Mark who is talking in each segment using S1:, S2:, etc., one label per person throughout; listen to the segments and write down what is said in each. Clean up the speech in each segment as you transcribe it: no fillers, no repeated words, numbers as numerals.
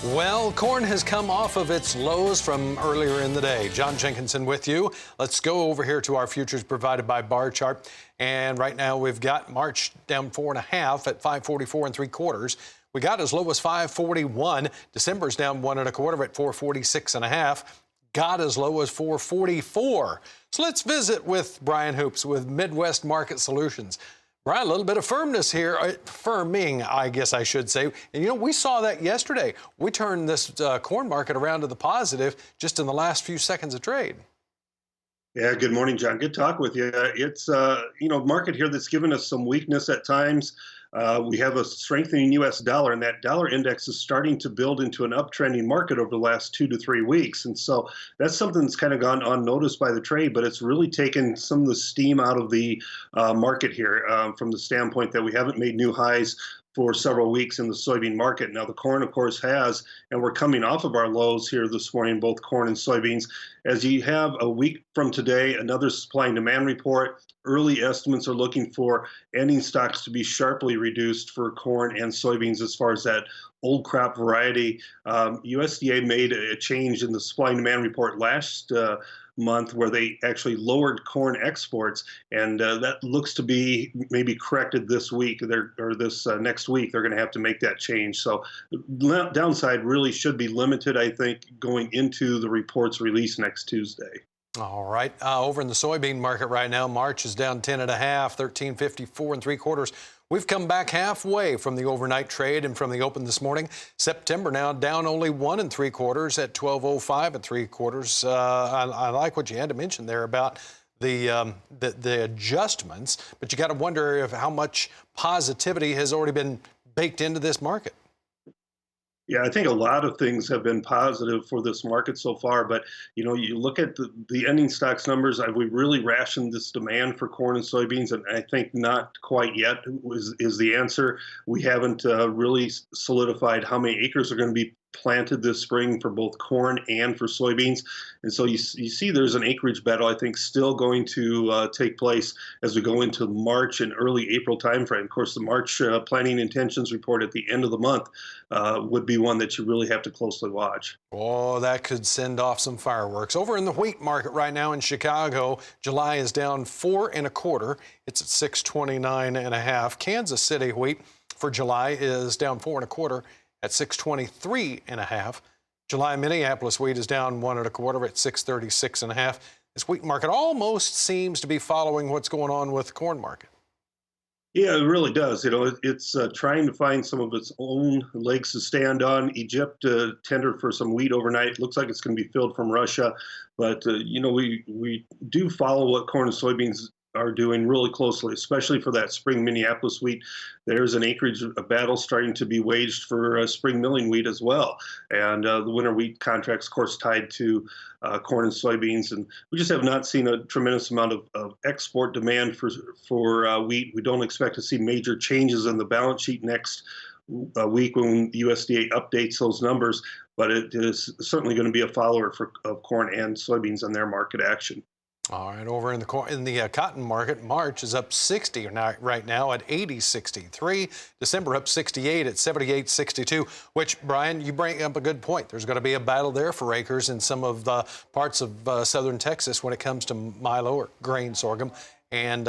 S1: Well, corn has come off of its lows from earlier in the day. John Jenkinson with you. Let's go over here to our futures provided by Bar Chart. And right now we've got March down 4.5 at 544 3/4. We got as low as 541. December's down 1 1/4 at 446.5. Got as low as 444. So let's visit with Brian Hoops with Midwest Market Solutions. Brian, a little bit of firmness here, firming, I guess I should say. And, we saw that yesterday. We turned this corn market around to the positive just in the last few seconds of trade.
S2: Yeah, good morning, John. Good talk with you. It's, market here that's given us some weakness at times. We have a strengthening U.S. dollar, and that dollar index is starting to build into an uptrending market over the last 2 to 3 weeks. And so that's something that's kind of gone unnoticed by the trade, but it's really taken some of the steam out of the market here from the standpoint that we haven't made new highs for several weeks in the soybean market. Now, the corn, of course, has, and we're coming off of our lows here this morning, both corn and soybeans. As you have a week from today, another supply and demand report. Early estimates are looking for ending stocks to be sharply reduced for corn and soybeans as far as that old crop variety. USDA made a change in the supply and demand report last month where they actually lowered corn exports, and that looks to be maybe corrected this week or this next week. They're going to have to make that change. So the downside really should be limited, I think, going into the reports released next Tuesday.
S1: All right. Over in the soybean market right now, March is down 10.5, 1354 3/4. We've come back halfway from the overnight trade and from the open this morning. September now down only 1 3/4 at 1205 3/4. I like what you had to mention there about the adjustments, but you got to wonder if how much positivity has already been baked into this market.
S2: Yeah, I think a lot of things have been positive for this market so far, but you look at the ending stocks numbers. We really rationed this demand for corn and soybeans, and I think not quite yet is the answer. We haven't really solidified how many acres are going to be planted this spring for both corn and for soybeans. And so you see there's an acreage battle, I think, still going to take place as we go into March and early April timeframe. Of course, the March planting intentions report at the end of the month would be one that you really have to closely watch.
S1: Oh, that could send off some fireworks. Over in the wheat market right now in Chicago, July is down 4 1/4. It's at 629.5. Kansas City wheat for July is down 4 1/4 at 623.5. July Minneapolis wheat is down 1 1/4 at 636.5. This wheat market almost seems to be following what's going on with the corn market.
S2: Yeah, it really does. It's trying to find some of its own legs to stand on. Egypt tendered for some wheat overnight. Looks like it's going to be filled from Russia. But, we do follow what corn and soybeans are doing really closely, especially for that spring Minneapolis wheat. There's an acreage battle starting to be waged for spring milling wheat as well. And the winter wheat contracts, of course, tied to corn and soybeans. And we just have not seen a tremendous amount of export demand for wheat. We don't expect to see major changes in the balance sheet next week when the USDA updates those numbers. But it is certainly going to be a follower of corn and soybeans on their market action.
S1: All right, over in the cotton market, March is up 60 right now at 80.63. December up 68 at 78.62, which, Brian, you bring up a good point. There's going to be a battle there for acres in some of the parts of southern Texas when it comes to milo or grain sorghum and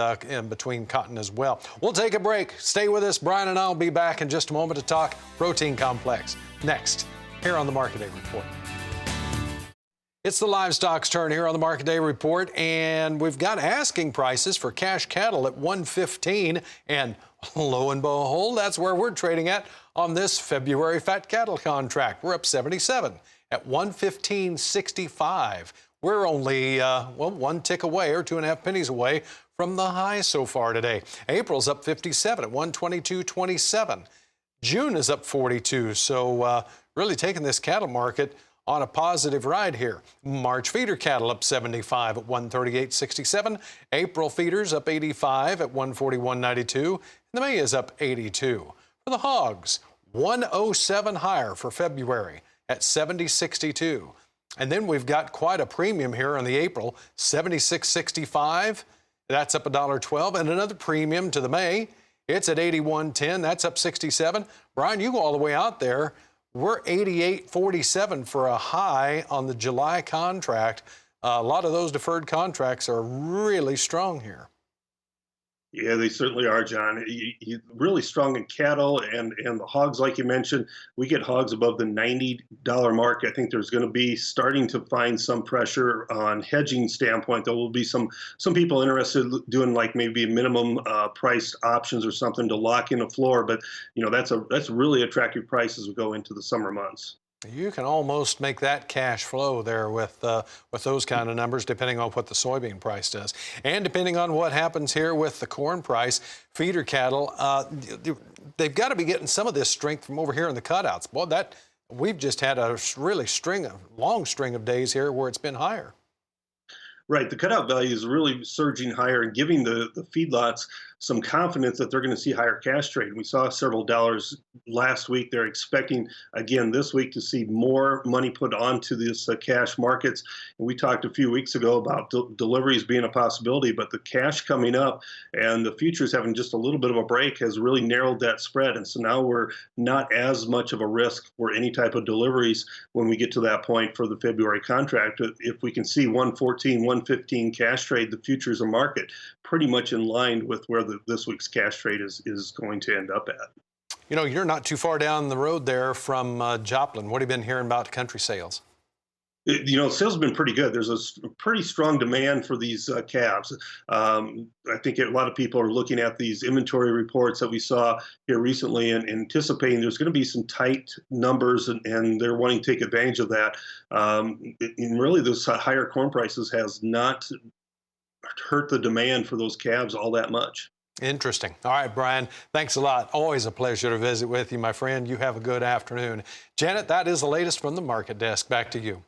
S1: between cotton as well. We'll take a break. Stay with us. Brian and I will be back in just a moment to talk protein complex. Next, here on the Market Day Report. It's the livestock's turn here on the Market Day Report, and we've got asking prices for cash cattle at $115, and lo and behold, that's where we're trading at on this February fat cattle contract. We're up 77 at $115.65. We're only, one tick away or 2.5 pennies away from the high so far today. April's up 57 at $122.27. June is up 42, so really taking this cattle market on a positive ride here. March feeder cattle up 75 at 138.67. April feeders up 85 at 141.92. And the May is up 82. For the hogs, 107 higher for February at 70.62. And then we've got quite a premium here on the April, 76.65. That's up $1.12. And another premium to the May. It's at 81.10. That's up 67. Brian, you go all the way out there. We're 88.47 for a high on the July contract. A lot of those deferred contracts are really strong here.
S2: Yeah, they certainly are, John. Really strong in cattle and the hogs, like you mentioned. We get hogs above the $90 mark. I think there's going to be starting to find some pressure on hedging standpoint. There will be some people interested doing like maybe minimum priced options or something to lock in a floor. But that's really attractive price as we go into the summer months.
S1: You can almost make that cash flow there with those kind of numbers, depending on what the soybean price does, and depending on what happens here with the corn price. Feeder cattle, they've got to be getting some of this strength from over here in the cutouts. Boy, we've just had a really long string of days here where it's been higher.
S2: Right, the cutout value is really surging higher and giving the feedlots some confidence that they're going to see higher cash trade. We saw several dollars last week. They're expecting again this week to see more money put onto this cash markets. And we talked a few weeks ago about deliveries being a possibility, but the cash coming up and the futures having just a little bit of a break has really narrowed that spread. And so now we're not as much of a risk for any type of deliveries when we get to that point for the February contract. If we can see 114, 115 cash trade, the futures are market pretty much in line with where this week's cash trade is going to end up at.
S1: You know, you're not too far down the road there from Joplin. What have you been hearing about country sales?
S2: Sales have been pretty good. There's a pretty strong demand for these calves. I think a lot of people are looking at these inventory reports that we saw here recently and anticipating there's going to be some tight numbers, and they're wanting to take advantage of that. And really, those higher corn prices has not hurt the demand for those calves all that much.
S1: Interesting. All right, Brian, thanks a lot. Always a pleasure to visit with you, my friend. You have a good afternoon. Janet, that is the latest from the market desk. Back to you.